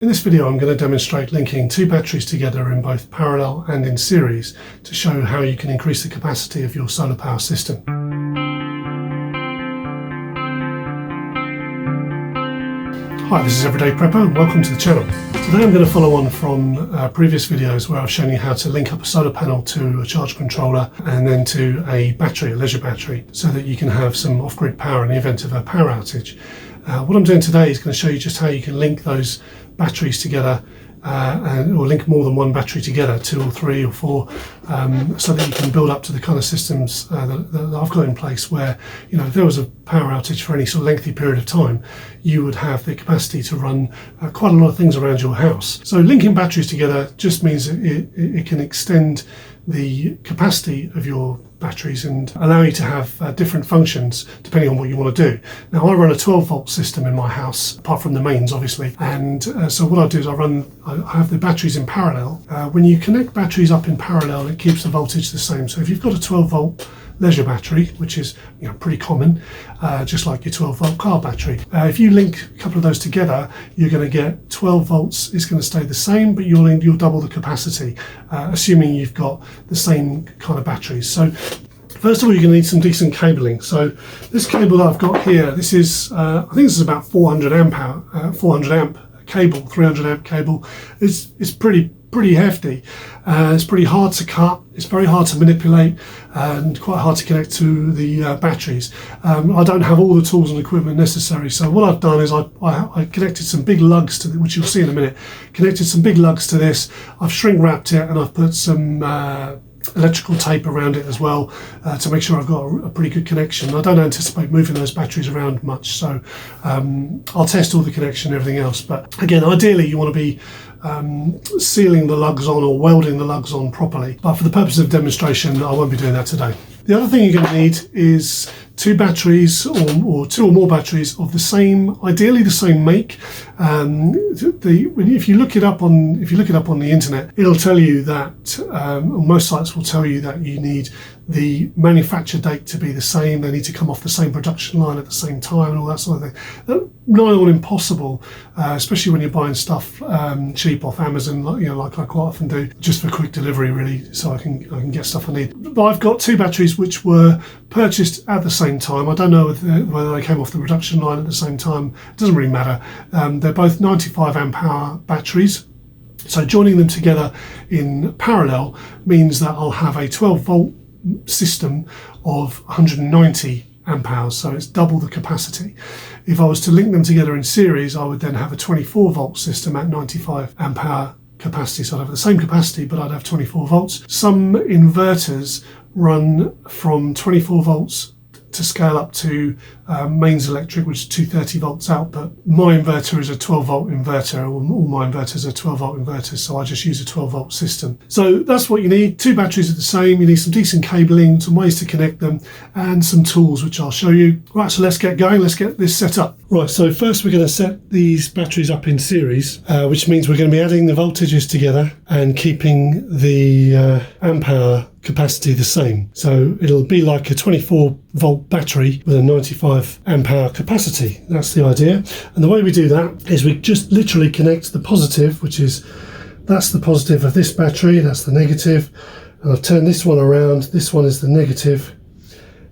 In this video I'm going to demonstrate linking two batteries together in both parallel and in series to show how you can increase the capacity of your solar power system. Hi, this is Everyday Prepper and welcome to the channel. Today I'm going to follow on from previous videos where I've shown you how to link up a solar panel to a charge controller and then to a battery, a leisure battery, so that you can have some off-grid power in the event of a power outage. What I'm doing today is going to show you just how you can link those batteries together or link more than one battery together, 2 or 3 or 4, so that you can build up to the kind of systems that I've got in place where, you know, if there was a power outage for any sort of lengthy period of time, you would have the capacity to run quite a lot of things around your house. So linking batteries together just means it can extend the capacity of your batteries and allow you to have different functions depending on what you want to do. Now I run a 12-volt system in my house, apart from the mains obviously, and so what I do is I have the batteries in parallel. When you connect batteries up in parallel, it keeps the voltage the same. So if you've got a 12-volt leisure battery, which is, you know, pretty common, just like your 12-volt car battery. If you link a couple of those together, you're going to get 12 volts. It's going to stay the same, but you'll double the capacity, assuming you've got the same kind of batteries. So first of all, you're going to need some decent cabling. So this cable that I've got here, this is I think this is about 400 amp cable, 300 amp cable. It's pretty hefty. It's pretty hard to cut. It's very hard to manipulate and quite hard to connect to the batteries. I don't have all the tools and equipment necessary, so what I've done is I connected some big lugs to which you'll see in a minute. Connected some big lugs to this. I've shrink wrapped it and I've put some electrical tape around it as well to make sure I've got a pretty good connection. I don't anticipate moving those batteries around much, so I'll test all the connection and everything else. But again, ideally you want to be sealing the lugs on or welding the lugs on properly, but for the purpose of demonstration I won't be doing that today. The other thing you're going to need is 2 batteries or 2 or more batteries of the same, ideally the same make. If you look it up on the internet, it'll tell you that, or most sites will tell you that you need the manufacture date to be the same. They need to come off the same production line at the same time and all that sort of thing. Nigh on impossible, especially when you're buying stuff cheap off Amazon, like I quite often do, just for quick delivery really, so I can get stuff I need. But I've got 2 batteries which were purchased at the same time. I don't know whether they came off the production line at the same time. It doesn't really matter. They're both 95 amp hour batteries. So joining them together in parallel means that I'll have a 12-volt system of 190 amp hours, so it's double the capacity. If I was to link them together in series, I would then have a 24-volt system at 95 amp hour capacity. So I'd have the same capacity, but I'd have 24 volts. Some inverters run from 24 volts to scale up to mains electric, which is 230 volts output. My inverter is a 12-volt inverter, or all my inverters are 12-volt inverters, so I just use a 12-volt system. So that's what you need. 2 batteries are the same. You need some decent cabling, some ways to connect them, and some tools, which I'll show you. Right, so let's get going. Let's get this set up. Right, so first we're going to set these batteries up in series, which means we're going to be adding the voltages together and keeping the amp hour capacity the same. So it'll be like a 24-volt battery with a 95 amp hour capacity. That's the idea. And the way we do that is we just literally connect the positive, that's the positive of this battery, that's the negative, and I've turned this one around. This one is the negative,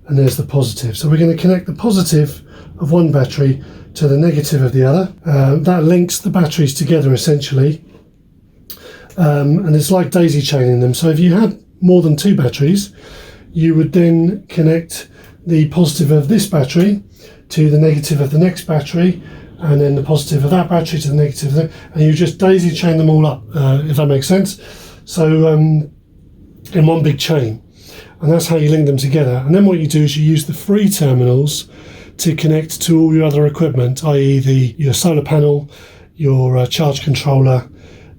and there's the positive. So we're going to connect the positive of one battery to the negative of the other. That links the batteries together essentially, and it's like daisy chaining them. So if you had more than 2 batteries, you would then connect the positive of this battery to the negative of the next battery, and then the positive of that battery to the negative of that, and you just daisy chain them all up, if that makes sense. So in one big chain, and that's how you link them together. And then what you do is you use the free terminals to connect to all your other equipment, i.e. your solar panel, your charge controller,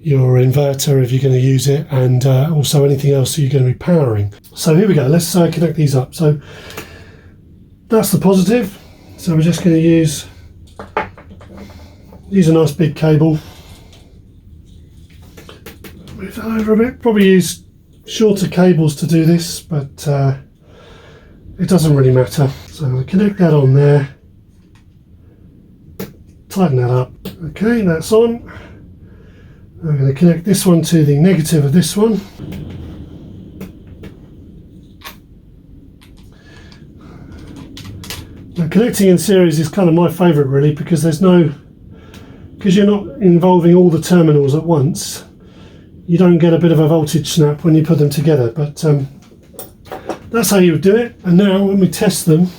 your inverter if you're going to use it, and also anything else that you're going to be powering. So here we go, let's connect these up. So that's the positive, so we're just going to use a nice big cable. Move that over a bit. Probably use shorter cables to do this, but it doesn't really matter. So I'll connect that on there, tighten that up. Okay, that's on. I'm going to connect this one to the negative of this one. Now, connecting in series is kind of my favourite really, because you're not involving all the terminals at once. You don't get a bit of a voltage snap when you put them together, but that's how you would do it. And now when we test them,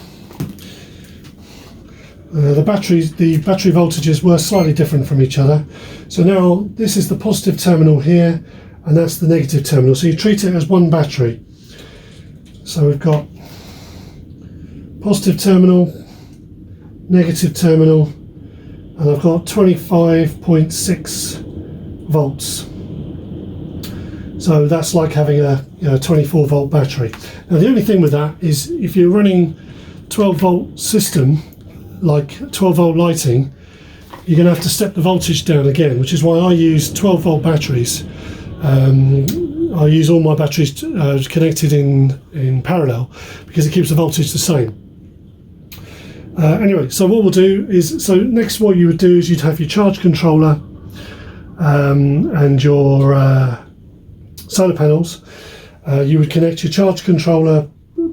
the battery voltages were slightly different from each other. So now this is the positive terminal here, and that's the negative terminal. So you treat it as one battery. So we've got positive terminal, negative terminal, and I've got 25.6 volts. So that's like having a 24 volt battery. Now the only thing with that is if you're running 12 volt system, like 12 volt lighting, you're going to have to step the voltage down again, which is why I use 12 volt batteries. I use all my batteries connected in parallel, because it keeps the voltage the same. Anyway, so what we'll do is, next what you would do is you'd have your charge controller and your solar panels. You would connect your charge controller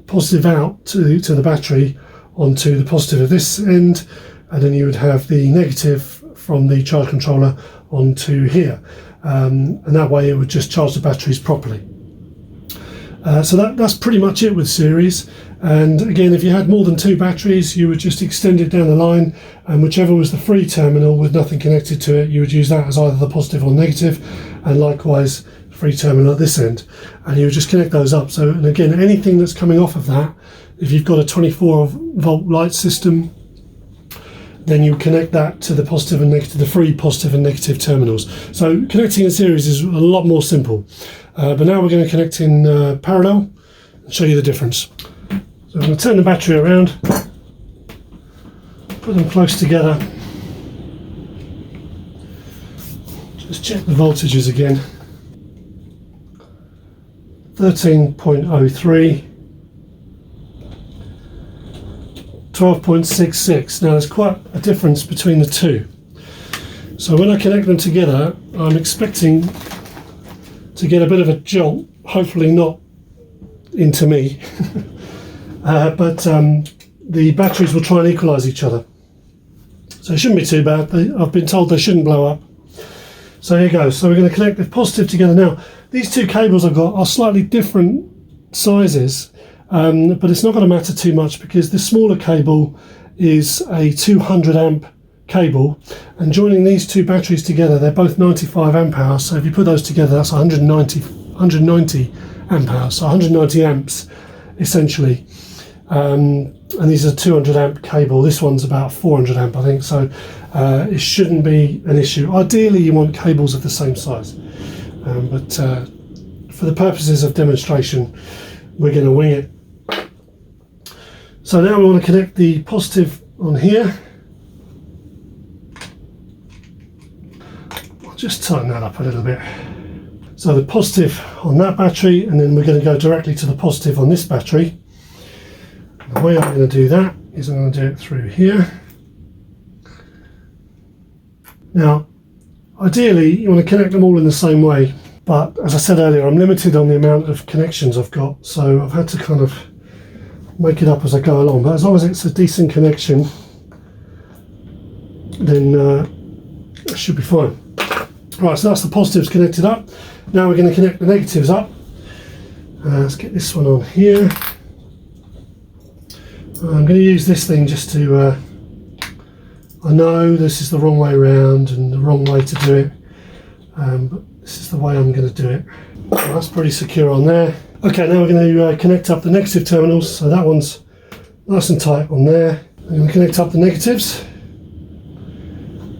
positive out to the battery onto the positive of this end, and then you would have the negative from the charge controller onto here, and that way it would just charge the batteries properly. So that's pretty much it with series. And again, if you had more than two batteries, you would just extend it down the line, and whichever was the free terminal with nothing connected to it, you would use that as either the positive or negative, and likewise free terminal at this end, and you would just connect those up. So, and again, anything that's coming off of that, if you've got a 24 volt light system, then you connect that to the positive and negative, the free positive and negative terminals. So connecting in series is a lot more simple. But now we're going to connect in parallel and show you the difference. So I'm going to turn the battery around, put them close together, just check the voltages again. 13.03, 12.66. Now there's quite a difference between the two. So when I connect them together, I'm expecting to get a bit of a jolt, hopefully not into me, but the batteries will try and equalise each other. So it shouldn't be too bad. I've been told they shouldn't blow up. So here goes. So we're going to connect the positive together now. These two cables I've got are slightly different sizes, but it's not going to matter too much, because the smaller cable is a 200 amp cable, and joining these two batteries together, they're both 95 amp hours. So if you put those together, that's 190 amp hours, so 190 amps essentially. And these are 200 amp cable. This one's about 400 amp, I think. So it shouldn't be an issue. Ideally, you want cables of the same size, but for the purposes of demonstration, we're going to wing it. So now we want to connect the positive on here. I'll just tighten that up a little bit. So the positive on that battery, and then we're going to go directly to the positive on this battery. The way I'm going to do that is I'm going to do it through here. Now, ideally, you want to connect them all in the same way, but as I said earlier, I'm limited on the amount of connections I've got, so I've had to kind of make it up as I go along. But as long as it's a decent connection, then it should be fine. Right, so that's the positives connected up. Now we're going to connect the negatives up. Let's get this one on here. I'm going to use this thing just to, I know this is the wrong way around and the wrong way to do it, but this is the way I'm going to do it. So that's pretty secure on there. Okay, now we're going to connect up the negative terminals. So that one's nice and tight on there. I'm going to connect up the negatives,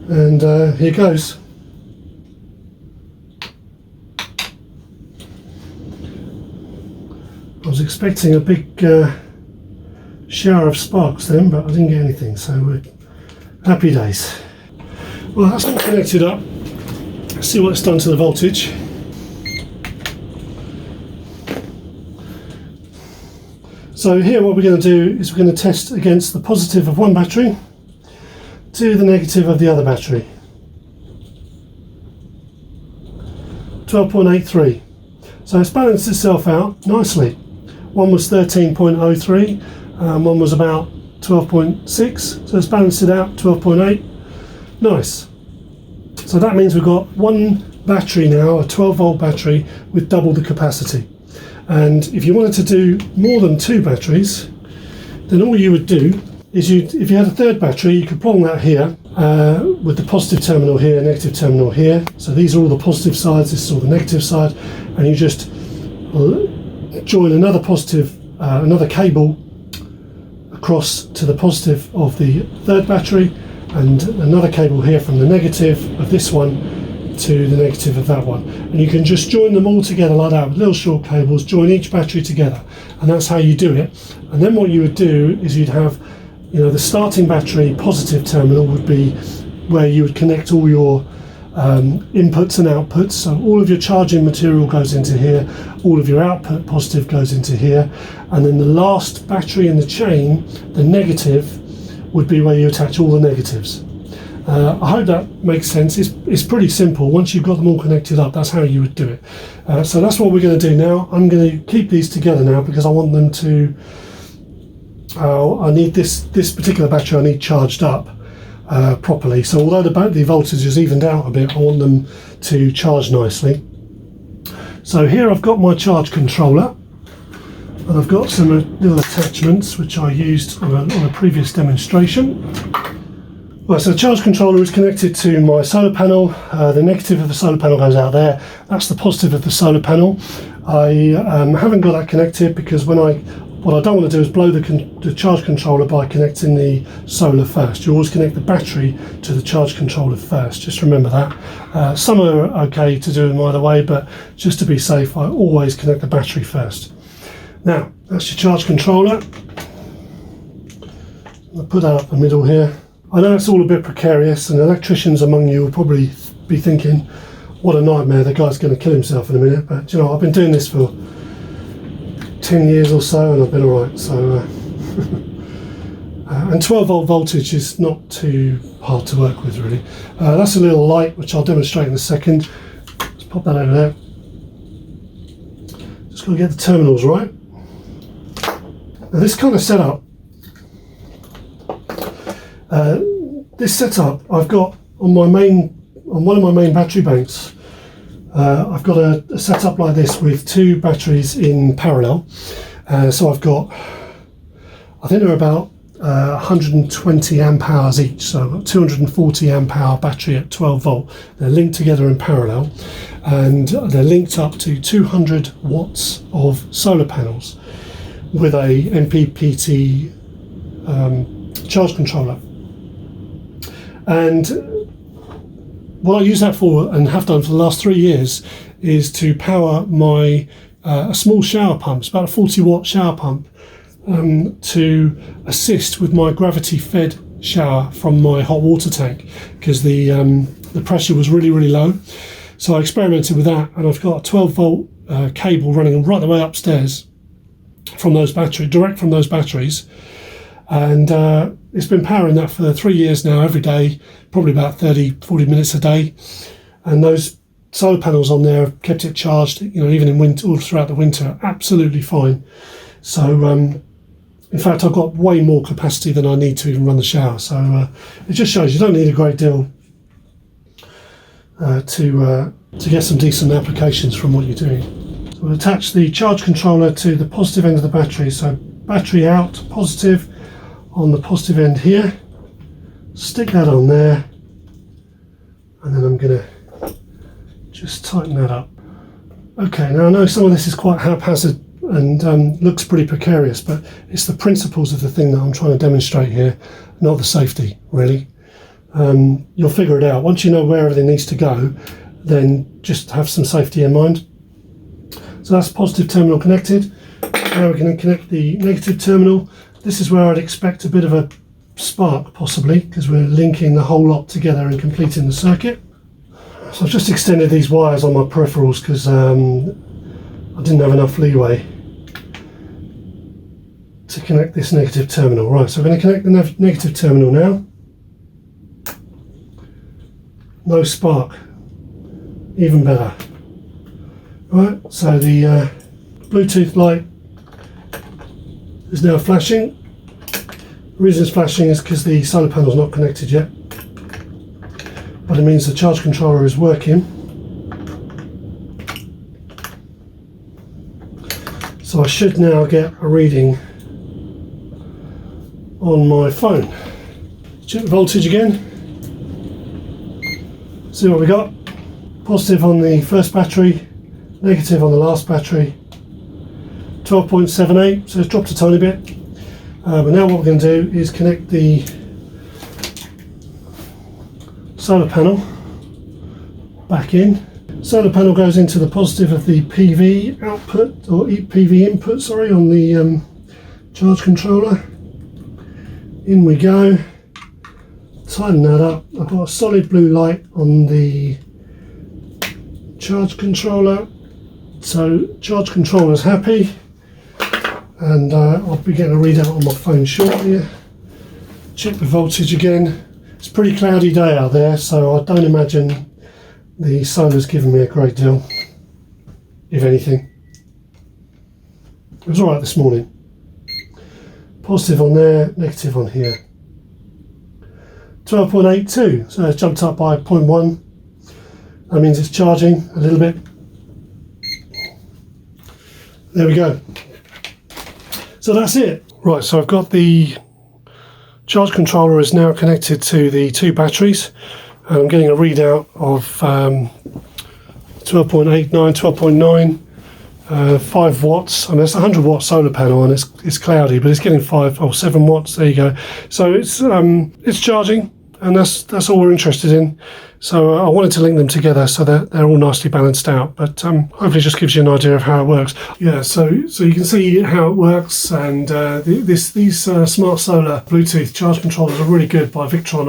and here goes. I was expecting a big shower of sparks then, but I didn't get anything, so we're happy days. Well, that's all connected up. Let's see what it's done to the voltage. So here what we're going to do is we're going to test against the positive of one battery to the negative of the other battery. 12.83. So it's balanced itself out nicely. One was 13.03, one was about 12.6, so it's balanced it out, 12.8. Nice. So that means we've got one battery now, a 12-volt battery with double the capacity. And if you wanted to do more than two batteries, then all you would do is if you had a third battery, you could plonk that here with the positive terminal here, negative terminal here. So these are all the positive sides, this is all the negative side, and you just join another cable across to the positive of the third battery, and another cable here from the negative of this one to the negative of that one, and you can just join them all together like that with little short cables, join each battery together, and that's how you do it. And then what you would do is you'd have, the starting battery positive terminal would be where you would connect all your inputs and outputs. So all of your charging material goes into here, all of your output positive goes into here, and then the last battery in the chain, the negative, would be where you attach all the negatives. I hope that makes sense. It's pretty simple. Once you've got them all connected up, that's how you would do it. So that's what we're going to do now. I'm going to keep these together now because I want them to, I need this particular battery I need charged up properly. So although the voltage is evened out a bit, I want them to charge nicely. So here I've got my charge controller, and I've got some little attachments which I used on a previous demonstration. Right, so the charge controller is connected to my solar panel. The negative of the solar panel goes out there. That's the positive of the solar panel. I haven't got that connected because what I don't want to do is blow the charge controller by connecting the solar first. You always connect the battery to the charge controller first. Just remember that. Some are okay to do them either way, but just to be safe, I always connect the battery first. Now, that's your charge controller. I'll put that up the middle here. I know it's all a bit precarious, and electricians among you will probably be thinking, what a nightmare, the guy's going to kill himself in a minute. But I've been doing this for 10 years or so, and I've been alright. So, and 12-volt voltage is not too hard to work with, really. That's a little light, which I'll demonstrate in a second. Let's pop that over there. Just got to get the terminals right. Now, this kind of setup, this setup I've got on one of my main battery banks. I've got a setup like this with two batteries in parallel. So I've got, I think they're about 120 amp hours each. So I've got 240 amp hour battery at 12 volt. They're linked together in parallel, and they're linked up to 200 watts of solar panels with a MPPT charge controller. And what I use that for, and have done for the last 3 years, is to power my a small shower pump. It's about a 40-watt shower pump to assist with my gravity-fed shower from my hot water tank, because the pressure was really, really low. So I experimented with that, and I've got a 12-volt cable running right the way upstairs from those batteries, direct from those batteries. And it's been powering that for 3 years now, every day, probably about 30-40 minutes a day. And those solar panels on there have kept it charged, even in winter, all throughout the winter, absolutely fine. So in fact, I've got way more capacity than I need to even run the shower. So it just shows you don't need a great deal to get some decent applications from what you're doing. So we'll attach the charge controller to the positive end of the battery. So battery out, positive on the positive end here. Stick that on there, and then I'm going to just tighten that up. Okay, now I know some of this is quite haphazard and looks pretty precarious, but it's the principles of the thing that I'm trying to demonstrate here, not the safety, really. You'll figure it out. Once you know where everything needs to go, then just have some safety in mind. So that's positive terminal connected. Now we're going to connect the negative terminal. This is where I'd expect a bit of a spark, possibly, because we're linking the whole lot together and completing the circuit. So I've just extended these wires on my peripherals because I didn't have enough leeway to connect this negative terminal. Right, so we're going to connect the negative terminal now. No spark, even better. Right, so the Bluetooth light is now flashing. The reason it's flashing is because the solar panel is not connected yet, but it means the charge controller is working. So I should now get a reading on my phone. Check the voltage again. See what we got. Positive on the first battery, negative on the last battery. 12.78, so it's dropped a tiny bit. But now what we're going to do is connect the solar panel back in. Solar panel goes into the positive of the PV output, or PV input, sorry, on the charge controller. In we go. Tighten that up. I've got a solid blue light on the charge controller, so charge controller's happy. And I'll be getting a readout on my phone shortly. Check the voltage again. It's a pretty cloudy day out there, so I don't imagine the solar's given me a great deal, if anything. It was alright this morning. Positive on there, negative on here. 12.82, so it's jumped up by 0.1. That means it's charging a little bit. There we go. So that's it. Right, so I've got the charge controller is now connected to the two batteries, and I'm getting a readout of 12.89, 12.9, 5 watts. I mean, it's a 100 watt solar panel, and it's cloudy, but it's getting 7 watts. There you go. So it's charging, and that's all we're interested in. So I wanted to link them together so that they're all nicely balanced out, but hopefully it just gives you an idea of how it works. Yeah, so you can see how it works, and these smart solar Bluetooth charge controllers are really good by Victron.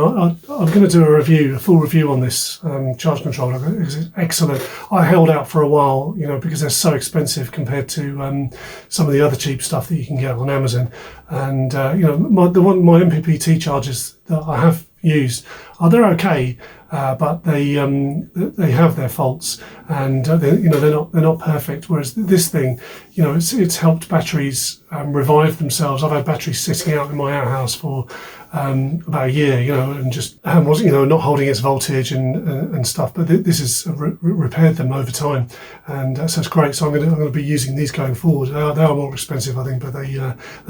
I'm going to do a full review on this charge controller because it's excellent. I held out for a while, because they're so expensive compared to some of the other cheap stuff that you can get on Amazon. And my MPPT chargers that I have used, they're okay. But they have their faults, and they're not perfect. Whereas this thing, it's helped batteries revive themselves. I've had batteries sitting out in my outhouse for about a year, and just was not holding its voltage and stuff. But this has repaired them over time, and so it's great. So I'm going to be using these going forward. They are more expensive, I think, but they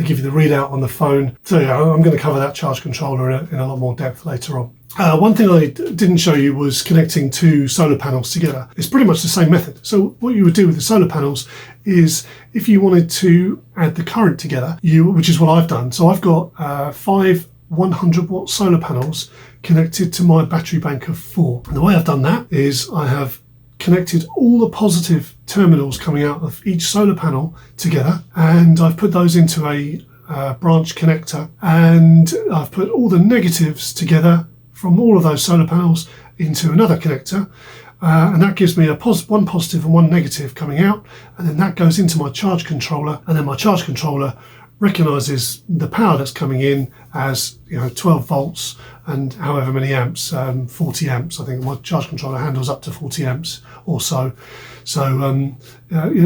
give you the readout on the phone. So yeah, I'm going to cover that charge controller in a lot more depth later on. One thing I didn't show you was connecting two solar panels together. It's pretty much the same method. So what you would do with the solar panels is, if you wanted to add the current together, which is what I've done. So I've got 5 100 watt solar panels connected to my battery bank of 4. And the way I've done that is I have connected all the positive terminals coming out of each solar panel together, and I've put those into a branch connector, and I've put all the negatives together from all of those solar panels into another connector, and that gives me one positive and one negative coming out, and then that goes into my charge controller, and then my charge controller recognises the power that's coming in as 12 volts and however many amps, 40 amps. I think my charge controller handles up to 40 amps or so. So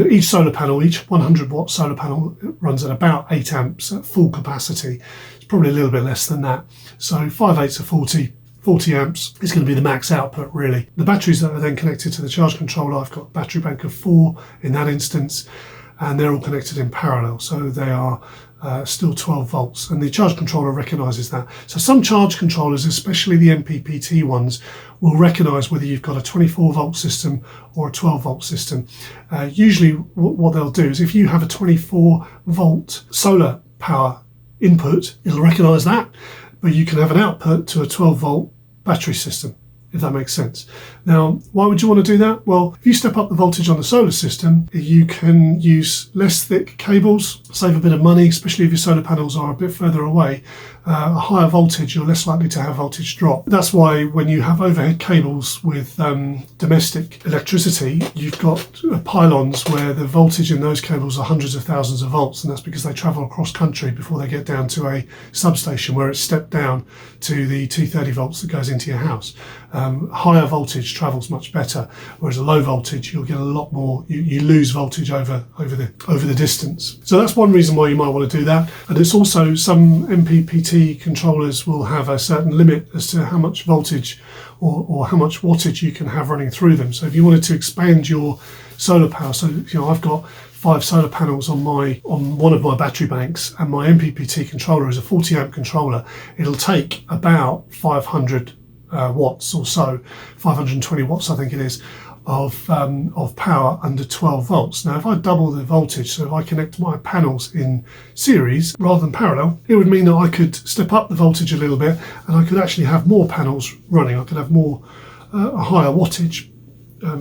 each solar panel, each 100 watt solar panel runs at about 8 amps at full capacity. It's probably a little bit less than that. So 5 8s of 40 amps is going to be the max output, really. The batteries that are then connected to the charge controller, I've got a battery bank of 4 in that instance, and they're all connected in parallel, so they are still 12 volts, and the charge controller recognises that. So some charge controllers, especially the MPPT ones, will recognise whether you've got a 24 volt system or a 12 volt system. Usually what they'll do is, if you have a 24 volt solar power input, it'll recognise that, but you can have an output to a 12 volt battery system, if that makes sense. Now, why would you want to do that? Well, if you step up the voltage on the solar system, you can use less thick cables, save a bit of money, especially if your solar panels are a bit further away. a higher voltage, you're less likely to have voltage drop. That's why when you have overhead cables with domestic electricity, you've got pylons where the voltage in those cables are hundreds of thousands of volts, and that's because they travel across country before they get down to a substation where it's stepped down to the 230 volts that goes into your house. Higher voltage travels much better, whereas a low voltage you'll get a lot more. You lose voltage over the distance. So that's one reason why you might want to do that. And it's also, some MPPT controllers will have a certain limit as to how much voltage or how much wattage you can have running through them. So if you wanted to expand your solar power, so I've got 5 solar panels on one of my battery banks, and my MPPT controller is a 40 amp controller. It'll take about 500 watts or so, 520 watts I think it is, of power under 12 volts. Now if I double the voltage, so if I connect my panels in series rather than parallel, it would mean that I could step up the voltage a little bit, and I could actually have more panels running. I could have a higher wattage,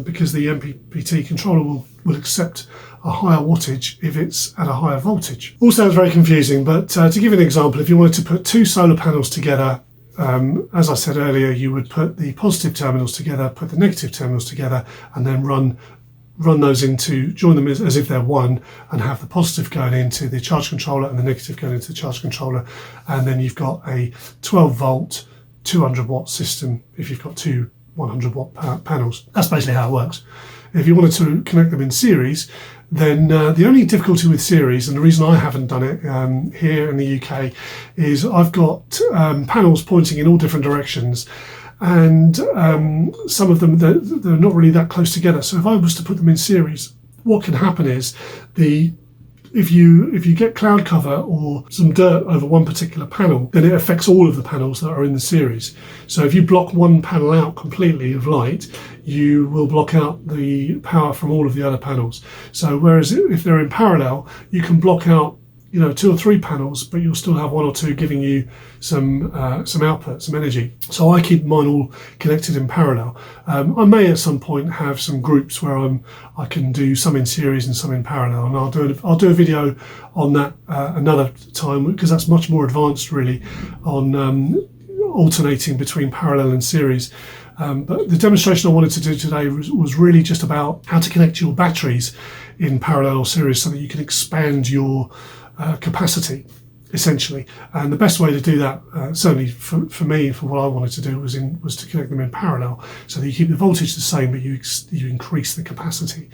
because the MPPT controller will accept a higher wattage if it's at a higher voltage. All sounds very confusing, but to give you an example, if you wanted to put 2 solar panels together, as I said earlier, you would put the positive terminals together, put the negative terminals together, and then run those join them as if they're one, and have the positive going into the charge controller and the negative going into the charge controller, and then you've got a 12 volt 200 watt system if you've got 2 100 watt panels. That's basically how it works. If you wanted to connect them in series, then the only difficulty with series, and the reason I haven't done it here in the UK, is I've got panels pointing in all different directions, and some of them, they're not really that close together. So if I was to put them in series, what can happen is if you get cloud cover or some dirt over one particular panel, then it affects all of the panels that are in the series. So if you block one panel out completely of light, you will block out the power from all of the other panels. So whereas if they're in parallel, you can block out 2 or 3 panels, but you'll still have 1 or 2 giving you some output, some energy. So I keep mine all connected in parallel. I may at some point have some groups where I can do some in series and some in parallel, and I'll do a video on that another time, because that's much more advanced really, on alternating between parallel and series. But the demonstration I wanted to do today was really just about how to connect your batteries in parallel or series so that you can expand your capacity, essentially. And the best way to do that, certainly for me, for what I wanted to do, was to connect them in parallel, so that you keep the voltage the same, but you increase the capacity.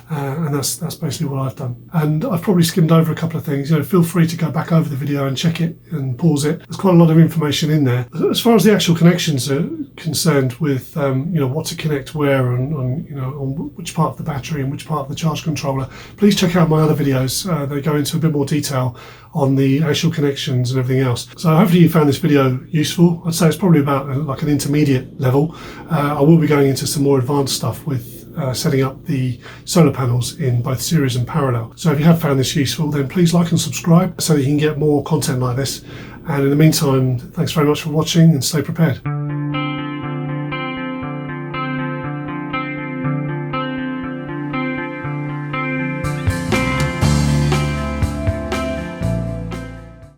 And that's basically what I've done. And I've probably skimmed over a couple of things. Feel free to go back over the video and check it and pause it. There's quite a lot of information in there. As far as the actual connections are concerned, with what to connect where and on which part of the battery and which part of the charge controller, please check out my other videos. They go into a bit more detail on the actual connections and everything else. So hopefully you found this video useful. I'd say it's probably about like an intermediate level. I will be going into some more advanced stuff with setting up the solar panels in both series and parallel. So if you have found this useful, then please like and subscribe so that you can get more content like this. And in the meantime, thanks very much for watching, and stay prepared.